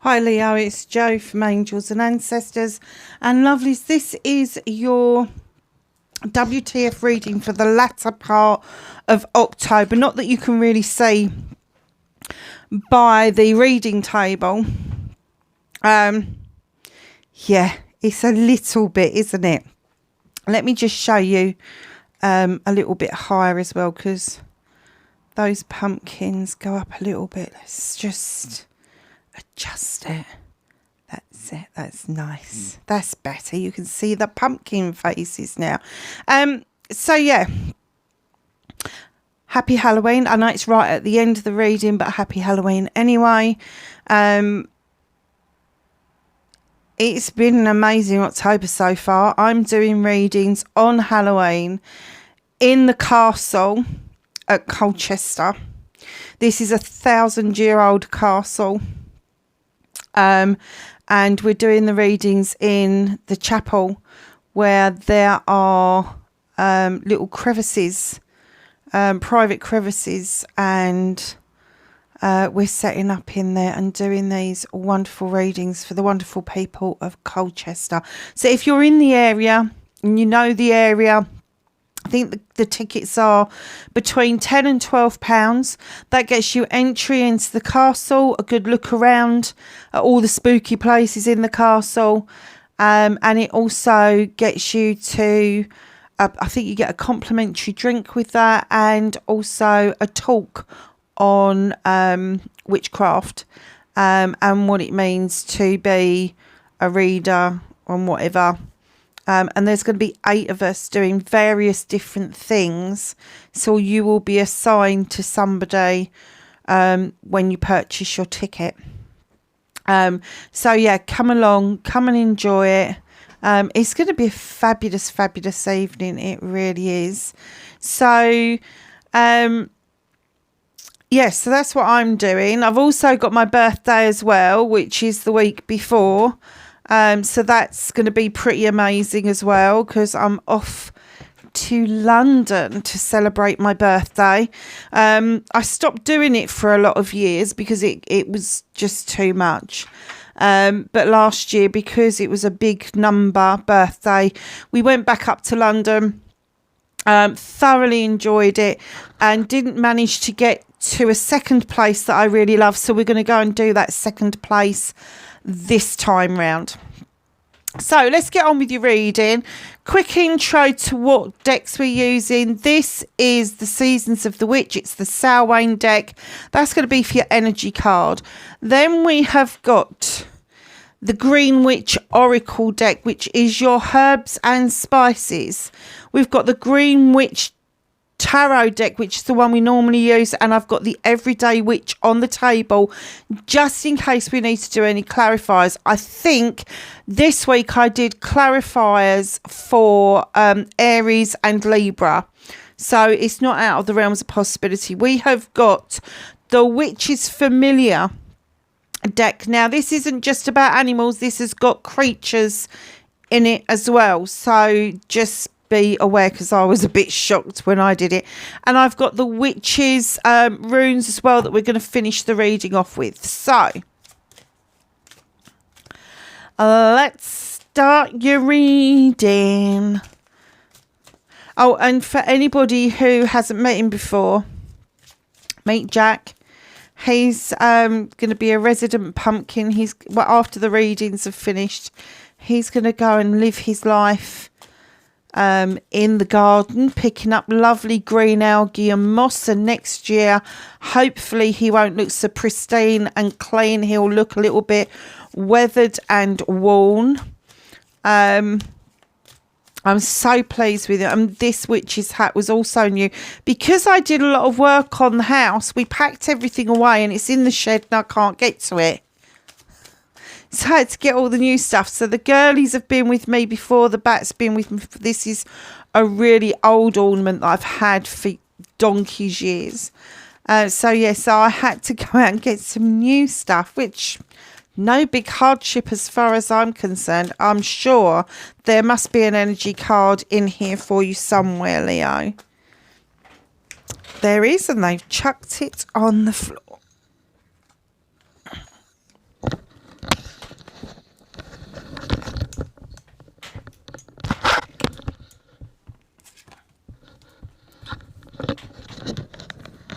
Hi Leo, it's Jo from Angels and Ancestors and Lovelies. This is your WTF reading for the latter part of October. Not that you can really see by the reading table. Yeah, it's a little bit, isn't it? Let me just show you a little bit higher as well, because those pumpkins go up a little bit. Let's just adjust it. That's it. That's nice. That's better. You can see the pumpkin faces now. So yeah, happy Halloween. I know it's right at the end of the reading, but happy Halloween anyway. It's been an amazing October so far. I'm doing readings on Halloween in the castle at Colchester. This is a 1,000-year-old castle. And we're doing the readings in the chapel where there are little crevices, private crevices, and we're setting up in there and doing these wonderful readings for the wonderful people of Colchester. So if you're in the area and you know the area, I think the tickets are between £10 and £12. That gets you entry into the castle, a good look around at all the spooky places in the castle, and it also gets you to, I think you get a complimentary drink with that, and also a talk on witchcraft and what it means to be a reader and whatever. And there's going to be 8 of us doing various different things. So you will be assigned to somebody when you purchase your ticket. So yeah, come along, come and enjoy it. It's going to be a fabulous, fabulous evening. It really is. So, yeah, so that's what I'm doing. I've also got my birthday as well, which is the week before. So that's going to be pretty amazing as well, because I'm off to London to celebrate my birthday. I stopped doing it for a lot of years because it was just too much. But last year, because it was a big number birthday, we went back up to London, thoroughly enjoyed it, and didn't manage to get to a second place that I really love. So we're going to go and do that second place this time round. So let's get on with your reading. Quick intro to what decks we're using. This is the Seasons of the Witch. It's the Samhain deck. That's going to be for your energy card. Then we have got the Green Witch Oracle deck, which is your herbs and spices. We've got the Green Witch Tarot deck, which is the one we normally use, and I've got the Everyday Witch on the table just in case we need to do any clarifiers. I think this week I did clarifiers for Aries and Libra, so it's not out of the realms of possibility. We have got the Witch's Familiar deck. Now this isn't just about animals, this has got creatures in it as well, so just be aware, because I was a bit shocked when I did it. And I've got the witches runes as well that we're going to finish the reading off with. So let's start your reading. Oh, and for anybody who hasn't met him before, meet Jack. He's going to be a resident pumpkin. He's, well, after the readings have finished, he's going to go and live his life in the garden, picking up lovely green algae and moss, and next year hopefully he won't look so pristine and clean. He'll look a little bit weathered and worn. I'm so pleased with it. And this witch's hat was also new because I did a lot of work on the house. We packed everything away and it's in the shed and I can't get to it. So I had to get all the new stuff. So the girlies have been with me before. The bat's been with me. This is a really old ornament that I've had for donkey's years. So I had to go out and get some new stuff, which no big hardship as far as I'm concerned. I'm sure there must be an energy card in here for you somewhere, Leo. There is, and they've chucked it on the floor.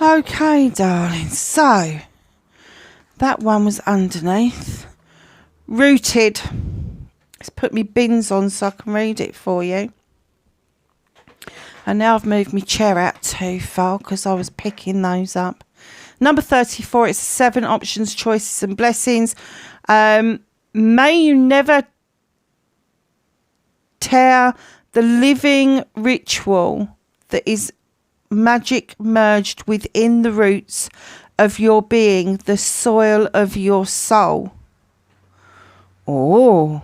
Okay, darling. So that one was underneath. Rooted. Let's put me bins on so I can read it for you. And now I've moved my chair out too far because I was picking those up. Number 34, it's 7 options, choices and blessings. May you never tear the living ritual that is magic merged within the roots of your being, the soil of your soul. Oh.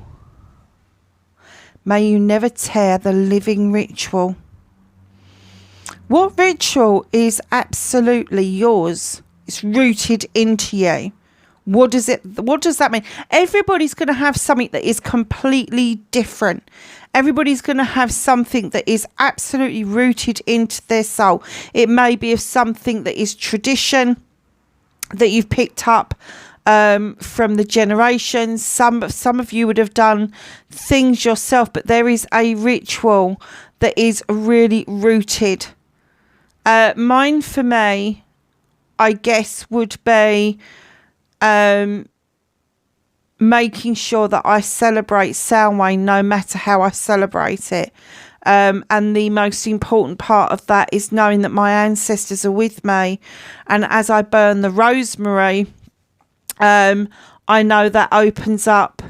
May you never tear the living ritual. What ritual is absolutely yours? It's rooted into you. What does that mean? Everybody's going to have something that is completely different. Everybody's going to have something that is absolutely rooted into their soul. It may be of something that is tradition that you've picked up from the generations. Some of you would have done things yourself, but there is a ritual that is really rooted. Mine for me, I guess, would be making sure that I celebrate Samhain no matter how I celebrate it. And the most important part of that is knowing that my ancestors are with me. And as I burn the rosemary, I know that opens up,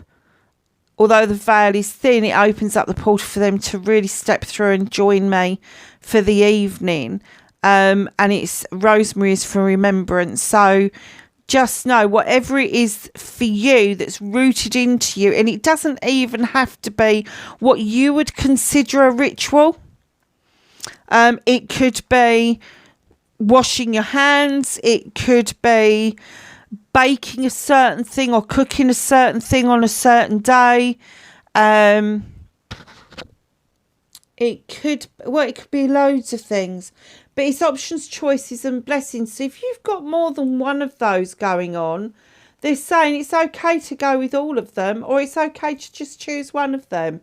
although the veil is thin, it opens up the portal for them to really step through and join me for the evening. And it's rosemary is for remembrance. So just know whatever it is for you that's rooted into you, and it doesn't even have to be what you would consider a ritual. It could be washing your hands. It could be baking a certain thing or cooking a certain thing on a certain day. It could be loads of things. But it's options, choices and blessings. So if you've got more than one of those going on, they're saying it's okay to go with all of them, or it's okay to just choose one of them.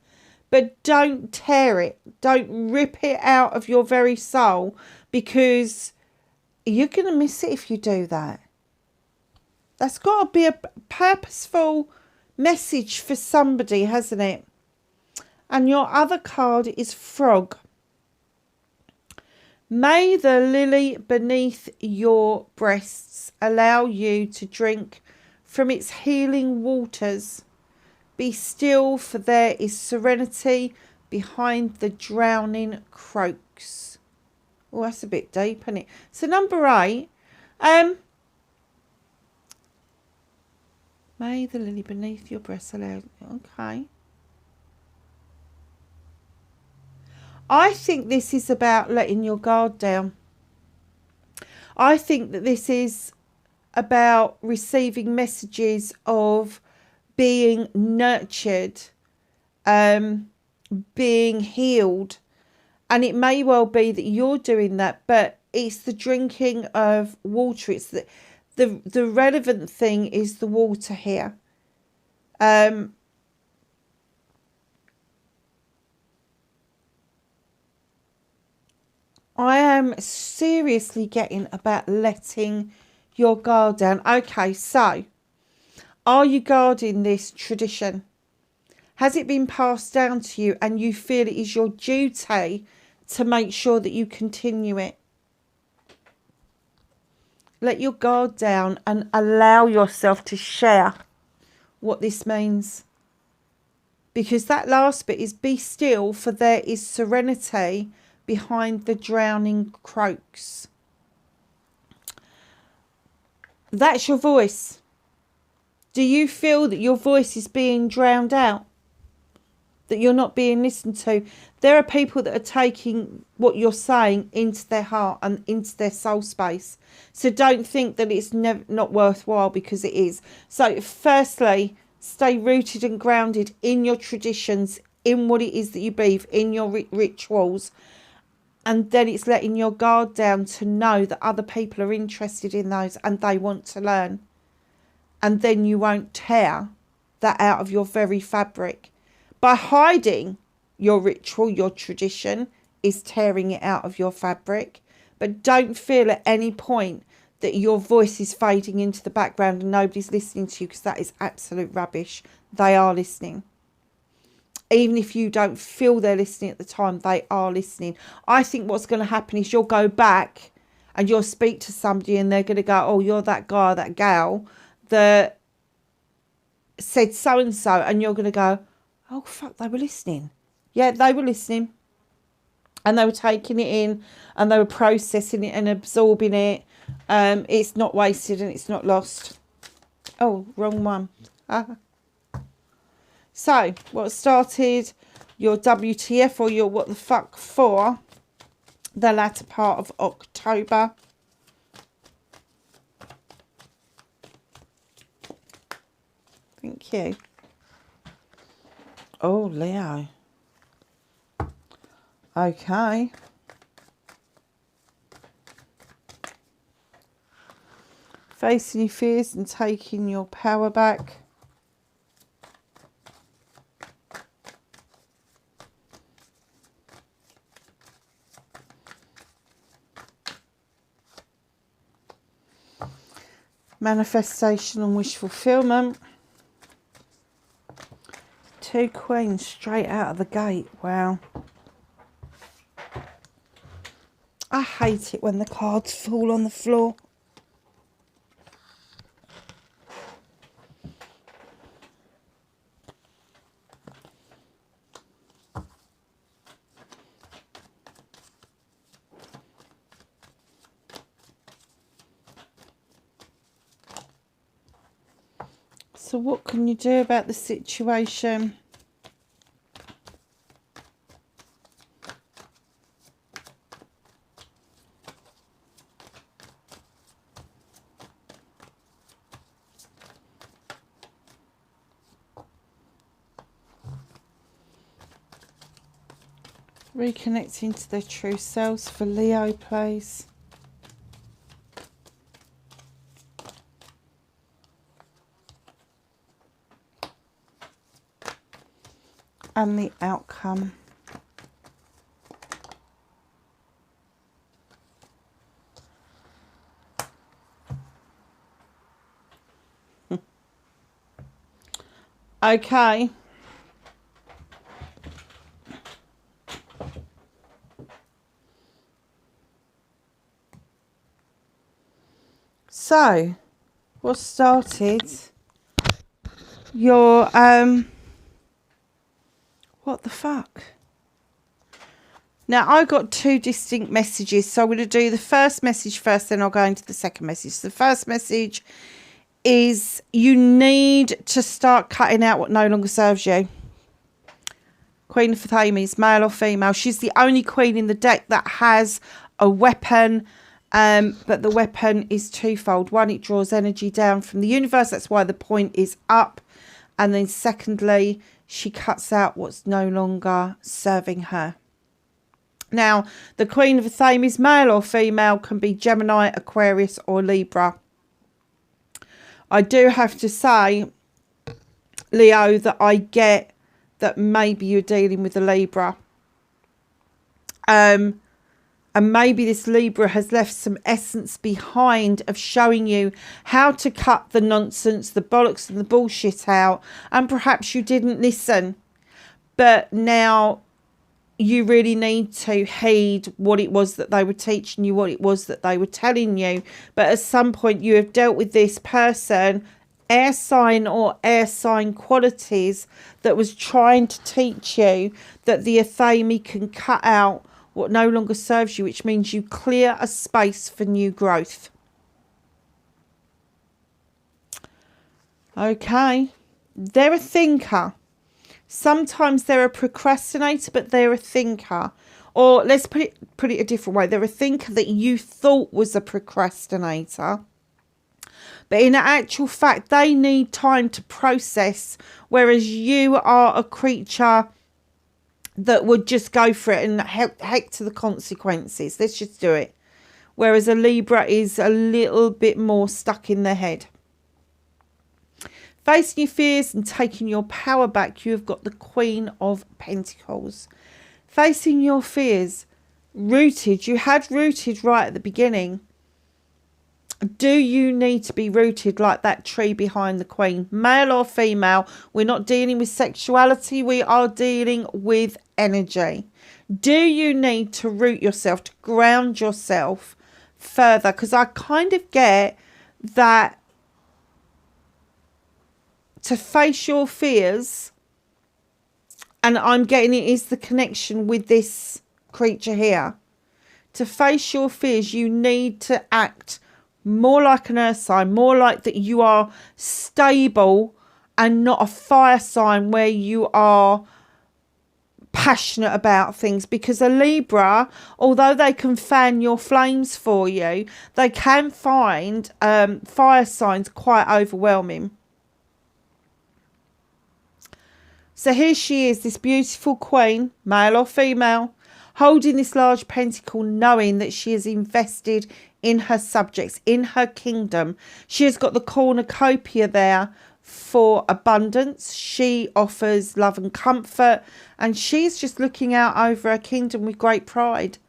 But don't tear it. Don't rip it out of your very soul, because you're going to miss it if you do that. That's got to be a purposeful message for somebody, hasn't it? And your other card is Frog. May the lily beneath your breasts allow you to drink from its healing waters. Be still, for there is serenity behind the drowning croaks. Oh, that's a bit deep, isn't it? So number 8, may the lily beneath your breasts allow... Okay. I think this is about letting your guard down. I think that this is about receiving messages of being nurtured, being healed. And it may well be that you're doing that, but it's the drinking of water. It's the relevant thing is the water here. I am seriously getting about letting your guard down. Okay, so are you guarding this tradition? Has it been passed down to you and you feel it is your duty to make sure that you continue it? Let your guard down and allow yourself to share what this means. Because that last bit is be still, for there is serenity behind the drowning croaks. That's your voice. Do you feel that your voice is being drowned out? That you're not being listened to? There are people that are taking what you're saying into their heart and into their soul space. So don't think that it's not worthwhile, because it is. So firstly, stay rooted and grounded in your traditions, in what it is that you believe, in your rituals. And then it's letting your guard down to know that other people are interested in those and they want to learn. And then you won't tear that out of your very fabric. By hiding your ritual, your tradition is tearing it out of your fabric. But don't feel at any point that your voice is fading into the background and nobody's listening to you, because that is absolute rubbish. They are listening. Even if you don't feel they're listening at the time, they are listening. I think what's going to happen is you'll go back and you'll speak to somebody and they're going to go, oh, you're that guy or that gal that said so-and-so. And you're going to go, oh, fuck, they were listening. Yeah, they were listening. And they were taking it in and they were processing it and absorbing it. It's not wasted and it's not lost. Oh, wrong one. So, what started your WTF or your what the fuck for the latter part of October. Thank you. Oh, Leo. Okay. Facing your fears and taking your power back. Manifestation and wish fulfillment. 2 queens straight out of the gate. Wow. I hate it when the cards fall on the floor. So what can you do about the situation? Reconnecting to their true selves for Leo, please. And the outcome. Okay. So, what started your what the fuck? Now, I got 2 distinct messages, so I'm going to do the first message first, then I'll go into the second message. The first message is you need to start cutting out what no longer serves you. Queen of Thames, male or female. She's the only queen in the deck that has a weapon, but the weapon is twofold. One, it draws energy down from the universe. That's why the point is up. And then secondly, she cuts out what's no longer serving her. Now, the Queen of Thames, male or female, can be Gemini, Aquarius or Libra. I do have to say, Leo, that I get that maybe you're dealing with a Libra. And maybe this Libra has left some essence behind of showing you how to cut the nonsense, the bollocks and the bullshit out. And perhaps you didn't listen. But now you really need to heed what it was that they were teaching you, what it was that they were telling you. But at some point you have dealt with this person, air sign or air sign qualities, that was trying to teach you that the Athame can cut out what no longer serves you, which means you clear a space for new growth. Okay. They're a thinker. Sometimes they're a procrastinator, but they're a thinker. Or let's put it a different way. They're a thinker that you thought was a procrastinator. But in actual fact, they need time to process, whereas you are a creature that would just go for it and heck to the consequences. Let's just do it. Whereas a Libra is a little bit more stuck in their head. Facing your fears and taking your power back, you have got the Queen of Pentacles. Facing your fears, rooted. You had rooted right at the beginning. Do you need to be rooted like that tree behind the Queen? Male or female? We're not dealing with sexuality. We are dealing with energy. Do you need to root yourself, to ground yourself further? Because I kind of get that to face your fears, and I'm getting it is the connection with this creature here. To face your fears, you need to act more like an earth sign, more like that you are stable and not a fire sign where you are passionate about things. Because a Libra, although they can fan your flames for you, they can find fire signs quite overwhelming. So here she is, this beautiful queen, male or female, holding this large pentacle, knowing that she is invested in her subjects, in her kingdom. She has got the cornucopia there for abundance. She offers love and comfort, and she's just looking out over her kingdom with great pride,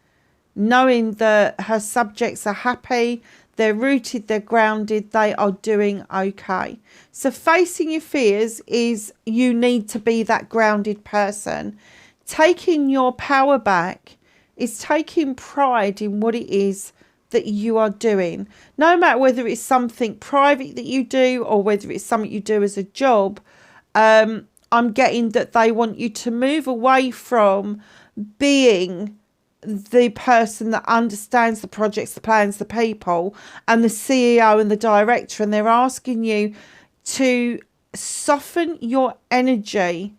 knowing that her subjects are happy, they're rooted, they're grounded, they are doing okay. So facing your fears is you need to be that grounded person. Taking your power back is taking pride in what it is that you are doing. No matter whether it's something private that you do or whether it's something you do as a job, I'm getting that they want you to move away from being the person that understands the projects, the plans, the people, and the CEO and the director, and they're asking you to soften your energy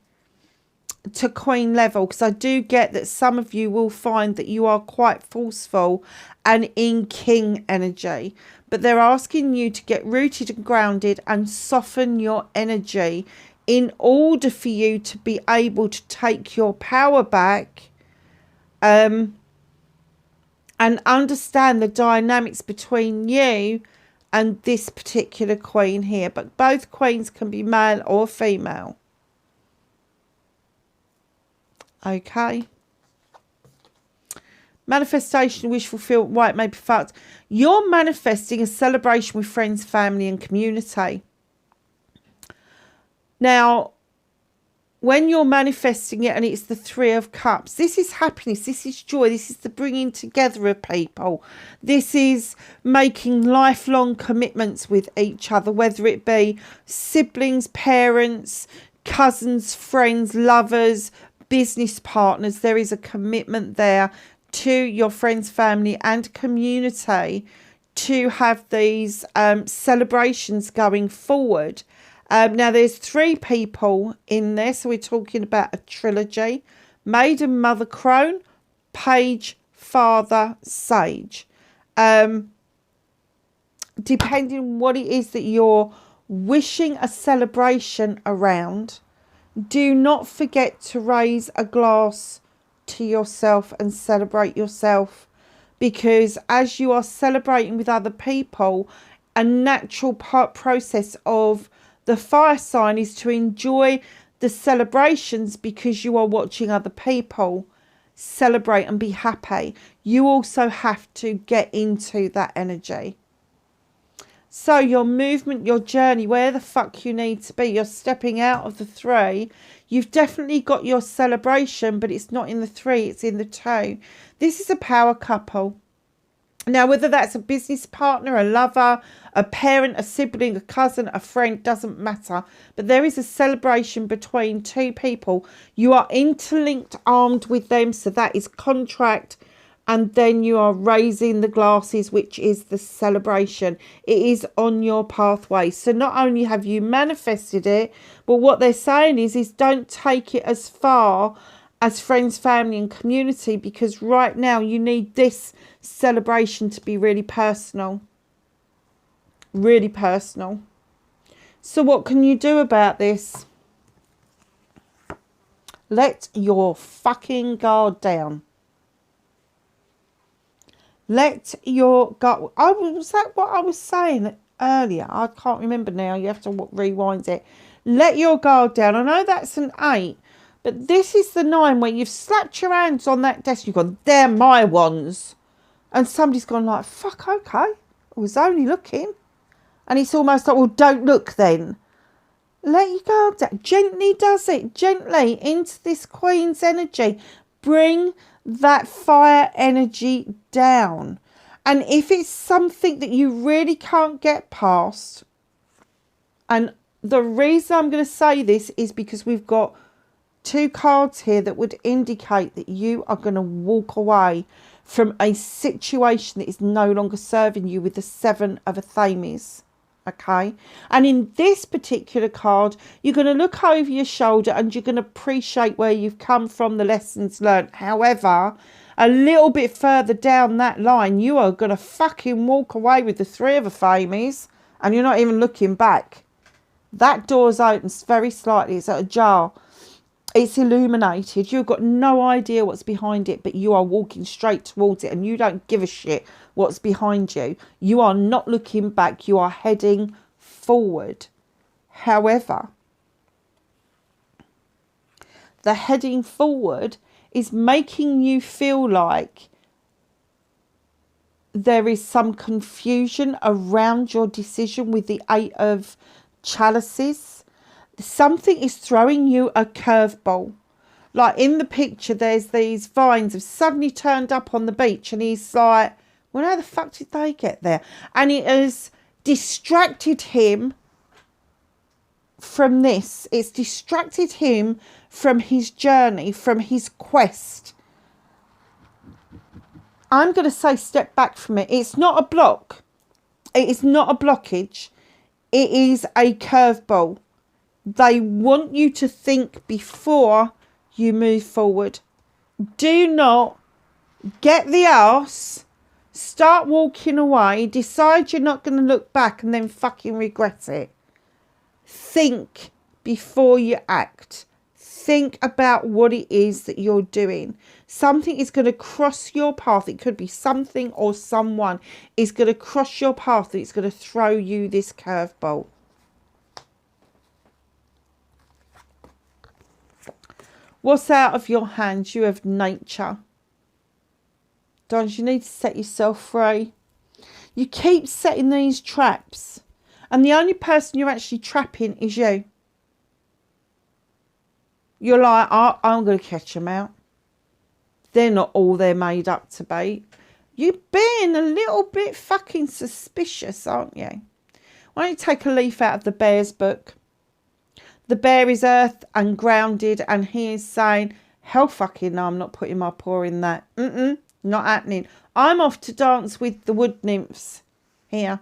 to queen level, because I do get that some of you will find that you are quite forceful and in king energy, but they're asking you to get rooted and grounded and soften your energy in order for you to be able to take your power back, and understand the dynamics between you and this particular queen here. But both queens can be male or female. Okay. Manifestation, wish fulfillment, why it may be fucked. You're manifesting a celebration with friends, family and community. Now, when you're manifesting it and it's the Three of Cups, this is happiness, this is joy, this is the bringing together of people. This is making lifelong commitments with each other, whether it be siblings, parents, cousins, friends, lovers, business partners. There is a commitment there to your friends, family and community to have these celebrations going forward. Now, there's three people in there, so we're talking about a trilogy. Maiden, Mother, Crone, Page, Father, Sage. Depending on what it is that you're wishing a celebration around, do not forget to raise a glass to yourself and celebrate yourself, because as you are celebrating with other people, a natural process of the fire sign is to enjoy the celebrations because you are watching other people celebrate and be happy. You also have to get into that energy. So your movement, your journey, where the fuck you need to be, you're stepping out of the three. You've definitely got your celebration, but it's not in the three, it's in the two. This is a power couple. Now, whether that's a business partner, a lover, a parent, a sibling, a cousin, a friend, doesn't matter. But there is a celebration between two people. You are interlinked, armed with them. So that is contract. And then you are raising the glasses, which is the celebration. It is on your pathway. So not only have you manifested it, but what they're saying is don't take it as far as friends, family and community, because right now you need this celebration to be really personal. Really personal. So what can you do about this? Let your fucking guard down. Let your guard... was that what I was saying earlier? I can't remember now. You have to rewind it. Let your guard down. I know that's an 8. But this is the 9 where you've slapped your hands on that desk. You've gone, they're my wands. And somebody's gone like, fuck, okay. I was only looking. And it's almost like, well, don't look then. Let your guard down. Gently does it. Gently into this Queen's energy. Bring that fire energy down. And if it's something that you really can't get past, and the reason I'm going to say this is because we've got 2 cards here that would indicate that you are going to walk away from a situation that is no longer serving you with the 7 of Athames. Okay, and in this particular card, you're going to look over your shoulder and you're going to appreciate where you've come from, the lessons learned. However, a little bit further down that line, you are going to fucking walk away with the 3 of Athames and you're not even looking back. That door's open very slightly. It's ajar. It's illuminated. You've got no idea what's behind it, but you are walking straight towards it and you don't give a shit what's behind you. You are not looking back. You are heading forward. However, the heading forward is making you feel like there is some confusion around your decision with the 8 of Chalices. Something is throwing you a curveball. Like in the picture, there's these vines have suddenly turned up on the beach and he's like, well, how the fuck did they get there? And it has distracted him from this. It's distracted him from his journey, from his quest. I'm going to say step back from it. It's not a block. It is not a blockage. It is a curveball. They want you to think before you move forward. Do not get the arse, start walking away, decide you're not going to look back and then fucking regret it. Think before you act. Think about what it is that you're doing. Something is going to cross your path. It could be something or someone is going to cross your path and it's going to throw you this curveball. What's out of your hands? You have nature. Don't you need to set yourself free? You keep setting these traps. And the only person you're actually trapping is you. You're like, oh, I'm going to catch them out. They're not all they're made up to be. You're being a little bit fucking suspicious, aren't you? Why don't you take a leaf out of the Bear's book? The Bear is earth and grounded, and he is saying, hell fucking no, I'm not putting my paw in that. Not happening. I'm off to dance with the wood nymphs here.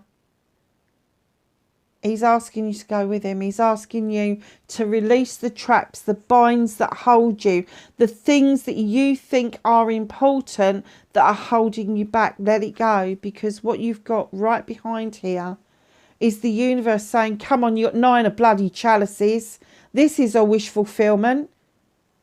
He's asking you to go with him. He's asking you to release the traps, the binds that hold you, the things that you think are important that are holding you back. Let it go, because what you've got right behind here is the universe saying, come on, you've got 9 of bloody chalices. This is a wish fulfillment.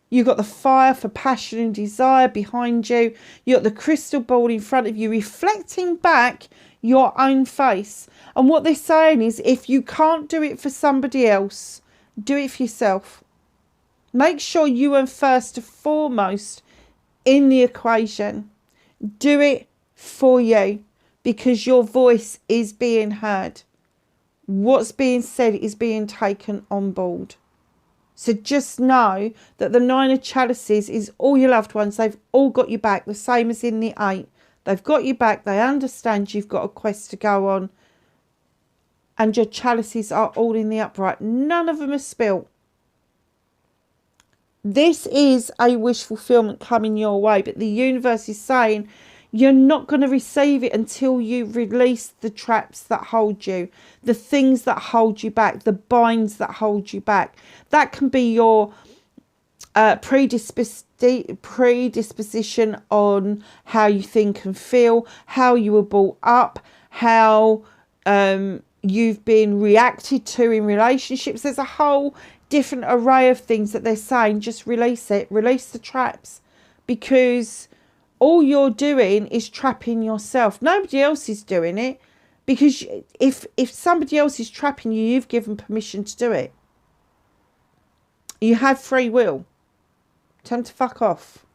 You've got the fire for passion and desire behind you. You've got the crystal ball in front of you, reflecting back your own face. And what they're saying is, if you can't do it for somebody else, do it for yourself. Make sure you are first and foremost in the equation. Do it for you, because your voice is being heard. What's being said is being taken on board. So just know that the 9 of Chalices is all your loved ones. They've all got you back, the same as in the 8. They've got you back. They understand you've got a quest to go on. And your chalices are all in the upright. None of them are spilt. This is a wish fulfillment coming your way. But the universe is saying you're not going to receive it until you release the traps that hold you. The things that hold you back. The binds that hold you back. That can be your predisposition on how you think and feel. How you were brought up. How you've been reacted to in relationships. There's a whole different array of things that they're saying. Just release it. Release the traps. Because all you're doing is trapping yourself. Nobody else is doing it. Because if somebody else is trapping you, you've given permission to do it. You have free will. Tell them to fuck off.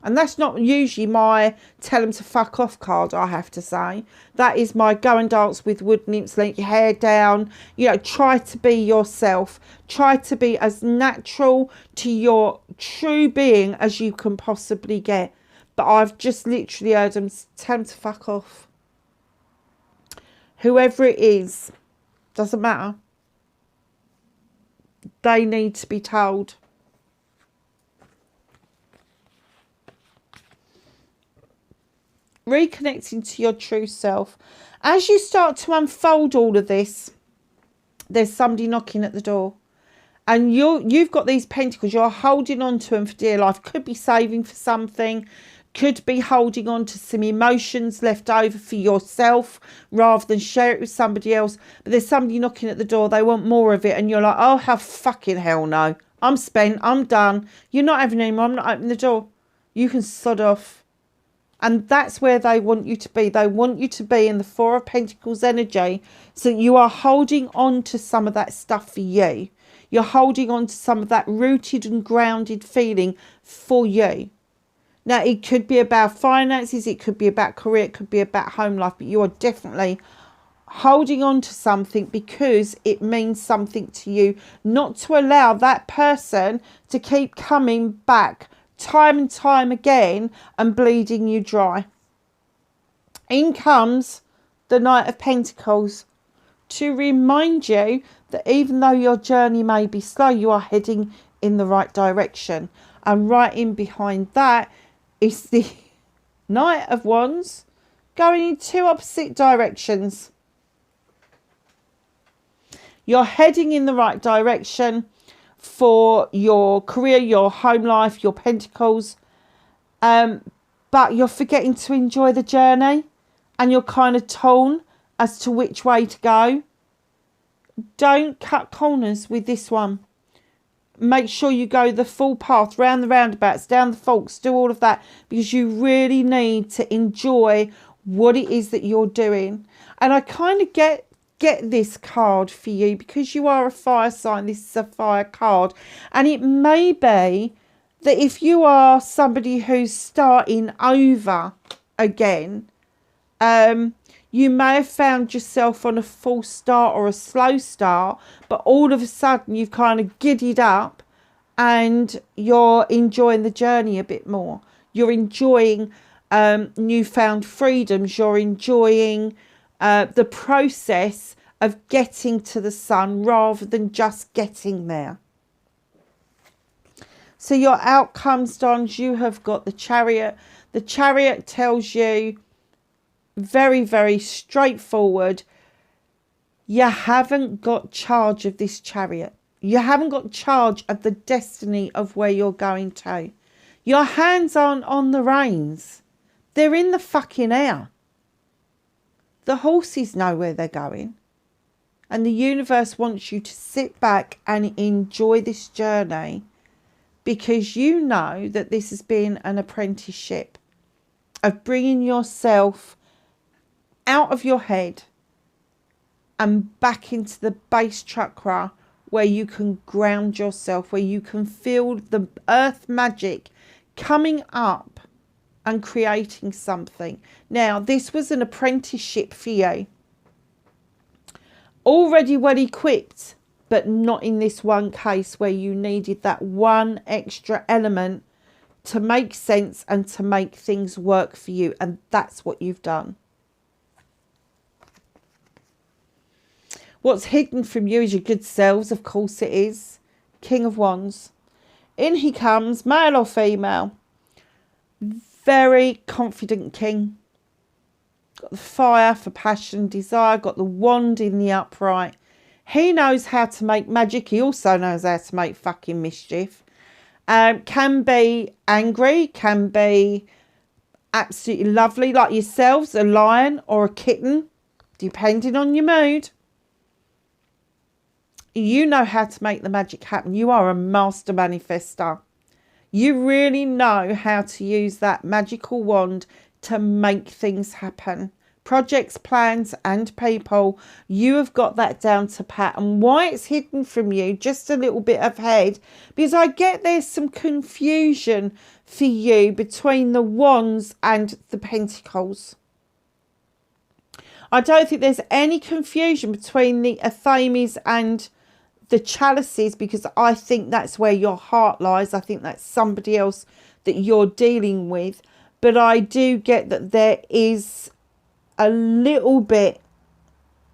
And that's not usually my tell them to fuck off card, I have to say. That is my go and dance with wood nymphs, let your hair down. You know, try to be yourself. Try to be as natural to your true being as you can possibly get. But I've just literally heard them tell them to fuck off. Whoever it is, doesn't matter. They need to be told. Reconnecting to your true self. As you start to unfold all of this, there's somebody knocking at the door. And you've got these pentacles. You're holding on to them for dear life. Could be saving for something. Could be holding on to some emotions left over for yourself rather than share it with somebody else. But there's somebody knocking at the door. They want more of it. And you're like, oh, how fucking hell no. I'm spent. I'm done. You're not having any more. I'm not opening the door. You can sod off. And that's where they want you to be. They want you to be in the Four of Pentacles energy. So you are holding on to some of that stuff for you. You're holding on to some of that rooted and grounded feeling for you. Now, it could be about finances. It could be about career. It could be about home life. But you are definitely holding on to something because it means something to you. Not to allow that person to keep coming back time and time again and bleeding you dry. In comes the Knight of Pentacles to remind you that even though your journey may be slow, you are heading in the right direction. And right in behind that is the Knight of Wands going in two opposite directions. You're heading in the right direction for your career, your home life, your pentacles, but you're forgetting to enjoy the journey and you're kind of torn as to which way to go. Don't cut corners with this one. Make sure you go the full path, round the roundabouts, down the faults, do all of that, because you really need to enjoy what it is that you're doing. And I kind of get this card for you because you are a fire sign. This is a fire card, and it may be that if you are somebody who's starting over again, you may have found yourself on a false start or a slow start, but all of a sudden you've kind of giddied up and you're enjoying the journey a bit more. You're enjoying newfound freedoms. You're enjoying the process of getting to the sun rather than just getting there. So your outcomes, Dons, you have got the Chariot. The Chariot tells you very, very straightforward, you haven't got charge of this chariot. You haven't got charge of the destiny of where you're going to. Your hands aren't on the reins. They're in the fucking air. The horses know where they're going. And the universe wants you to sit back and enjoy this journey because you know that this has been an apprenticeship of bringing yourself out of your head and back into the base chakra where you can ground yourself, where you can feel the earth magic coming up and creating something. Now, this was an apprenticeship for you. Already well equipped, but not in this one case where you needed that one extra element to make sense and to make things work for you. And that's what you've done. What's hidden from you is your good selves. Of course it is. King of Wands. In he comes, male or female. Very confident king. Got the fire for passion, desire. Got the wand in the upright. He knows how to make magic. He also knows how to make fucking mischief. Can be angry. Can be absolutely lovely like yourselves. A lion or a kitten. Depending on your mood. You know how to make the magic happen. You are a master manifester. You really know how to use that magical wand to make things happen. projects, plans and people. You have got that down to pat. And why it's hidden from you just a little bit ahead, because I get there's some confusion for you between the wands and the pentacles. I don't think there's any confusion between the Athames and the chalices, because I think that's where your heart lies. I think that's somebody else that you're dealing with. But I do get that there is a little bit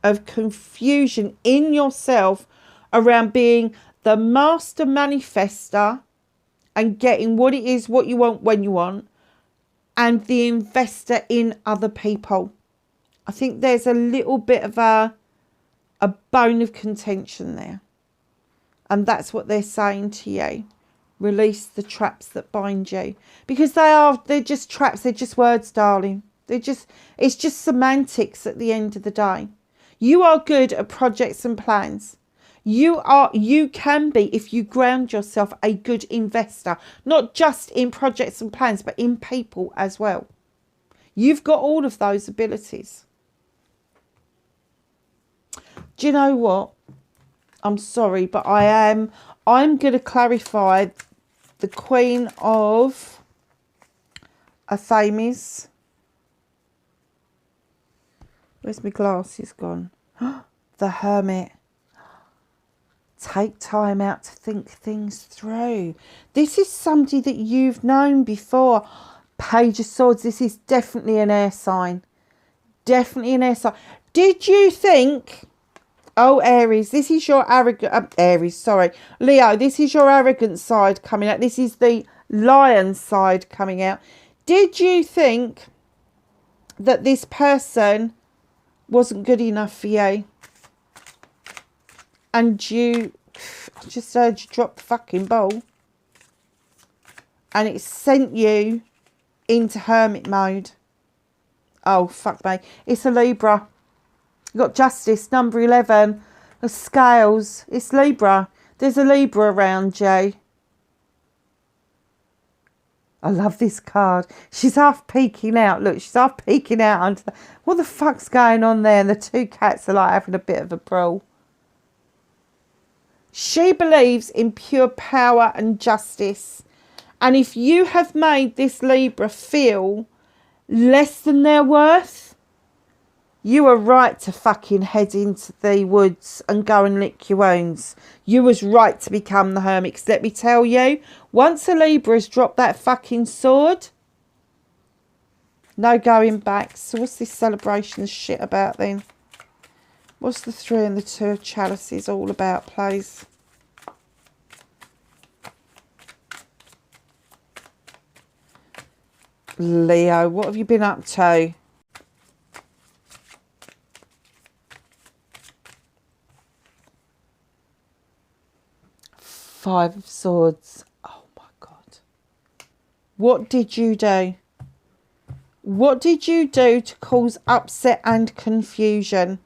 of confusion in yourself around being the master manifester and getting what it is, what you want, when you want, and the investor in other people. I think there's a little bit of a bone of contention there. And that's what they're saying to you. Release the traps that bind you. Because they're just traps. They're just words, darling. It's just semantics at the end of the day. You are good at projects and plans. You can be, if you ground yourself, a good investor. Not just in projects and plans, but in people as well. You've got all of those abilities. Do you know what? I'm sorry, but I'm going to clarify the Queen of Athames. Where's my glasses gone? The Hermit. Take time out to think things through. This is somebody that you've known before. Page of Swords. This is definitely an air sign. Definitely an air sign. Did you think... Oh, Aries, this is your arrogant... Leo, this is your arrogant side coming out. This is the lion side coming out. Did you think that this person wasn't good enough for you? And I just heard you drop the fucking bowl. And it sent you into hermit mode. Oh, fuck me. It's a Libra. You've got Justice, number 11. The Scales. It's Libra. There's a Libra around you. I love this card. She's half peeking out. Look, she's half peeking out under the... What the fuck's going on there? And the two cats are like having a bit of a brawl. She believes in pure power and justice. And if you have made this Libra feel less than their worth, you are right to fucking head into the woods and go and lick your wounds. You was right to become the hermit. 'Cause let me tell you, once a Libra has dropped that fucking sword, no going back. So what's this celebration of shit about then? What's the 3 and the 2 of chalices all about, please? Leo, what have you been up to? Five of Swords. Oh my God. What did you do? What did you do to cause upset and confusion?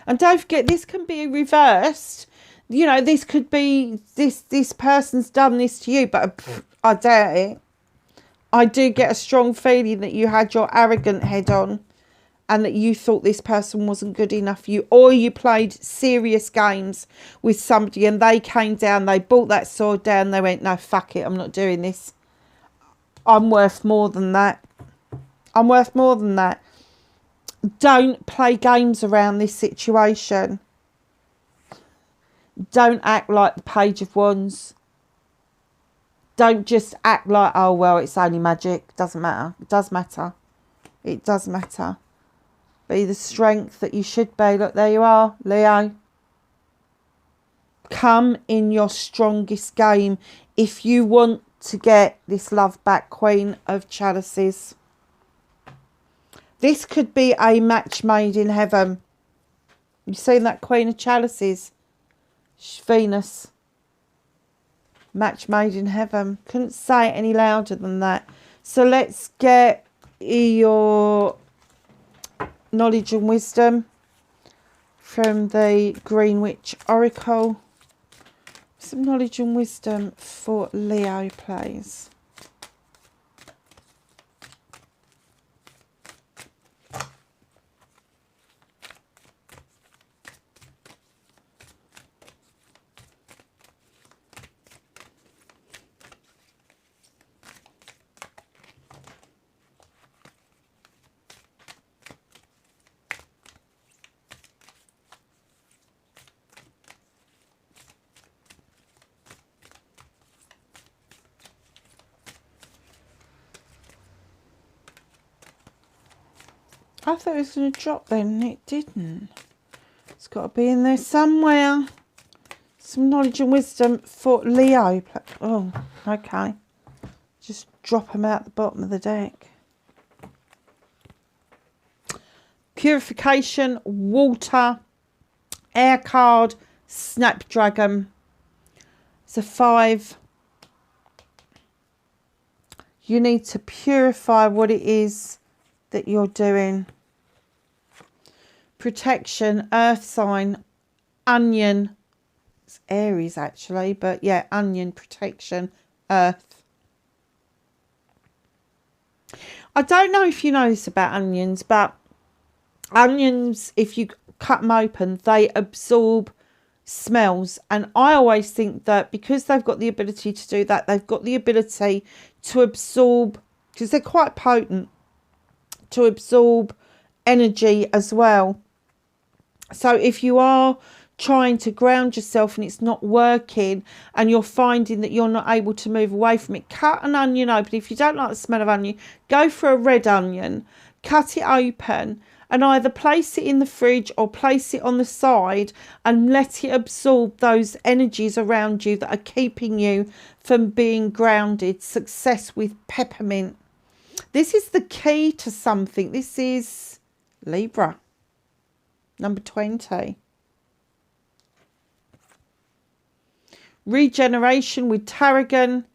And don't forget, this can be reversed. You know, this could be this person's done this to you, but I doubt it. I do get a strong feeling that you had your arrogant head on and that you thought this person wasn't good enough for you, or you played serious games with somebody and they came down, they brought that sword down, they went, no, fuck it, I'm not doing this. I'm worth more than that. I'm worth more than that. Don't play games around this situation. Don't act like the Page of Wands. Don't just act like, oh, well, it's only magic. Doesn't matter. It does matter. It does matter. Be the strength that you should be. Look, there you are, Leo. Come in your strongest game if you want to get this love back, Queen of Chalices. This could be a match made in heaven. You've seen that Queen of Chalices? Venus. Match made in heaven. Couldn't say it any louder than that. So let's get your knowledge and wisdom from the Greenwich Oracle. Some knowledge and wisdom for Leo, please. I thought it was going to drop then, and it didn't. It's got to be in there somewhere. Some knowledge and wisdom for Leo. Oh, okay. Just drop them out the bottom of the deck. Purification, water, air card, Snapdragon. It's a 5. You need to purify what it is that you're doing. Protection, earth sign, onion. It's Aries actually, but yeah, onion, protection, earth. I don't know if you know this about onions, but onions, if you cut them open, they absorb smells. And I always think that because they've got the ability to do that, they've got the ability to absorb, because they're quite potent, to absorb energy as well. So if you are trying to ground yourself and it's not working and you're finding that you're not able to move away from it, cut an onion open. If you don't like the smell of onion, go for a red onion, cut it open and either place it in the fridge or place it on the side and let it absorb those energies around you that are keeping you from being grounded. Success with peppermint. This is the key to something. This is Libra, number 20. Regeneration with Tarragon.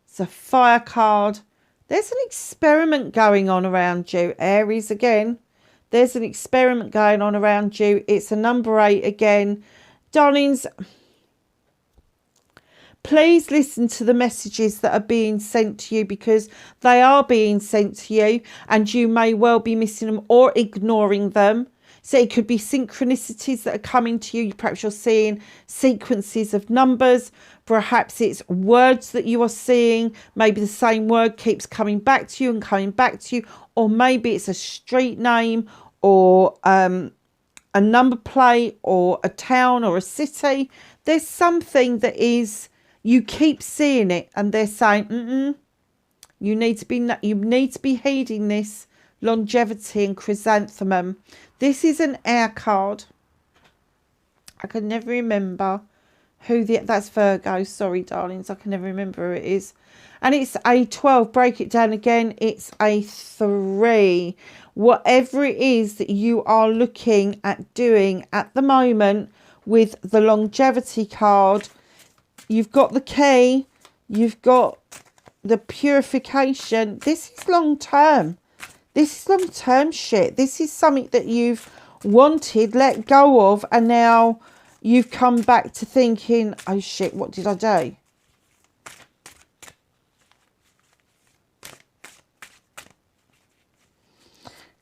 It's a fire card. There's an experiment going on around you. Aries again. There's an experiment going on around you. It's a number 8 again. Darlings, please listen to the messages that are being sent to you, because they are being sent to you and you may well be missing them or ignoring them. So it could be synchronicities that are coming to you. Perhaps you're seeing sequences of numbers. Perhaps it's words that you are seeing. Maybe the same word keeps coming back to you and coming back to you. Or maybe it's a street name or a number plate or a town or a city. There's something that is, you keep seeing it and they're saying, you need to be heeding this. Longevity and chrysanthemum. This is an air card. I can never remember who that's Virgo. Sorry, darlings. I can never remember who it is. And it's a 12. Break it down again. It's a 3. Whatever it is that you are looking at doing at the moment with the longevity card, you've got the key. You've got the purification. This is long term. This is long-term shit. This is something that you've wanted, let go of, and now you've come back to thinking, oh shit, what did I do?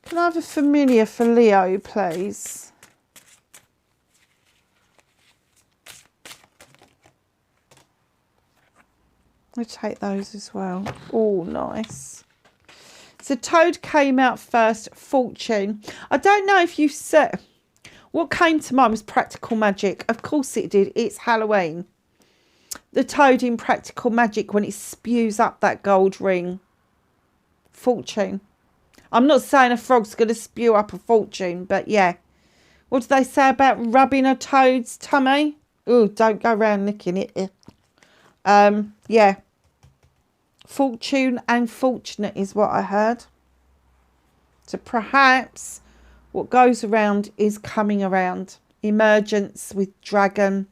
Can I have a familiar for Leo, please? I'll take those as well. Oh, nice. So Toad came out first, Fortune. I don't know if you said, what came to mind was Practical Magic. Of course it did. It's Halloween. The Toad in Practical Magic when it spews up that gold ring. Fortune. I'm not saying a frog's going to spew up a fortune, but yeah. What do they say about rubbing a toad's tummy? Oh, don't go around licking it. Yeah. Fortune and fortunate is what I heard. So perhaps what goes around is coming around. Emergence with Dragon.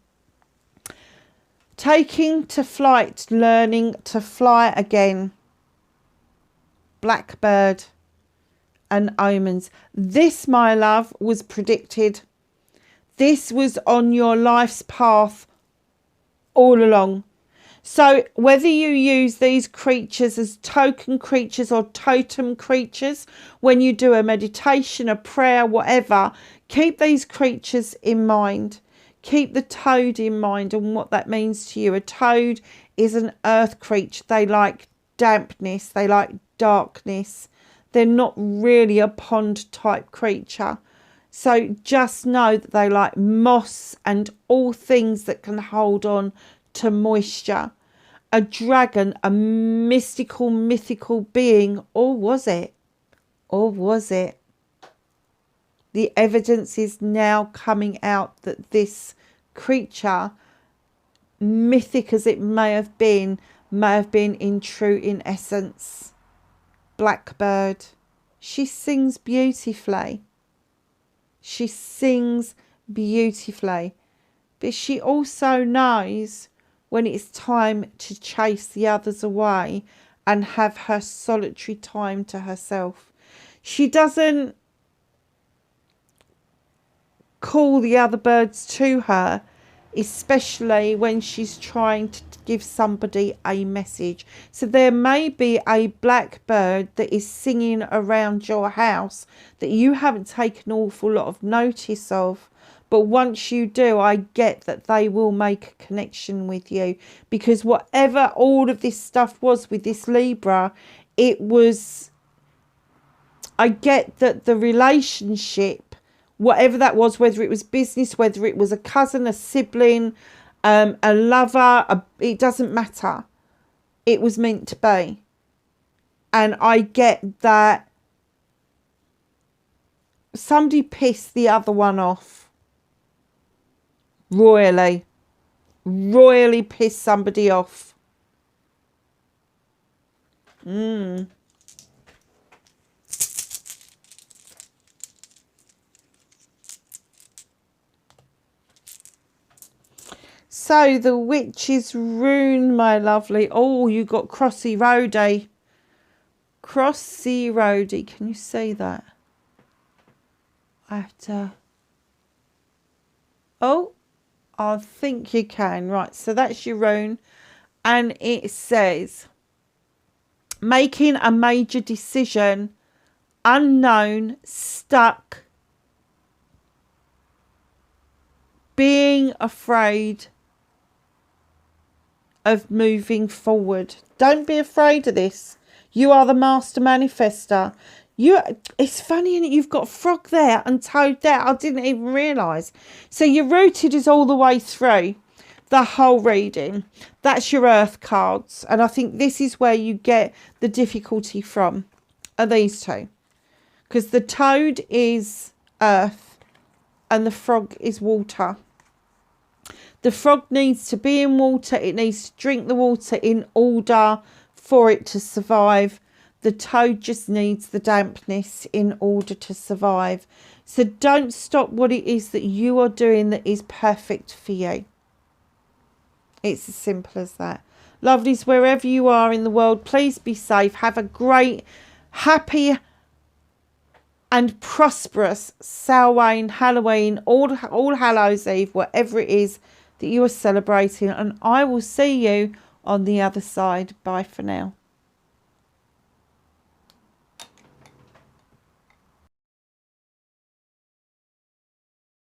Taking to flight, learning to fly again. Blackbird and omens. This, my love, was predicted. This was on your life's path all along. So whether you use these creatures as token creatures or totem creatures, when you do a meditation, a prayer, whatever, keep these creatures in mind. Keep the toad in mind and what that means to you. A toad is an earth creature. They like dampness. They like darkness. They're not really a pond type creature. So just know that they like moss and all things that can hold on to moisture. A dragon, a mystical, mythical being, or was it? Or was it? The evidence is now coming out that this creature, mythic as it may have been in essence. Blackbird. She sings beautifully. She sings beautifully. But she also knows when it's time to chase the others away and have her solitary time to herself. She doesn't call the other birds to her, especially when she's trying to give somebody a message. So there may be a blackbird that is singing around your house that you haven't taken an awful lot of notice of, but once you do, I get that they will make a connection with you, because whatever all of this stuff was with this Libra, it was, I get that the relationship, whatever that was, whether it was business, whether it was a cousin, a sibling, a lover, it doesn't matter. It was meant to be. And I get that somebody pissed the other one off. Royally pissed somebody off. So the witch's rune, my lovely. Oh, you got Crossy Roady. Crossy Roady. Can you see that? I have to... Oh, I think you can. Right, so that's your rune. And it says, making a major decision, unknown, stuck, being afraid of moving forward. Don't be afraid of this. You are the master manifester. It's funny, isn't it? You've got frog there and toad there. I didn't even realise. So your rooted is all the way through the whole reading. That's your earth cards. And I think this is where you get the difficulty from, are these two. Because the toad is earth and the frog is water. The frog needs to be in water. It needs to drink the water in order for it to survive. The toad just needs the dampness in order to survive. So don't stop what it is that you are doing that is perfect for you. It's as simple as that. Lovelies, wherever you are in the world, please be safe. Have a great, happy and prosperous Samhain, Halloween, All Hallows Eve, whatever it is that you are celebrating. And I will see you on the other side. Bye for now.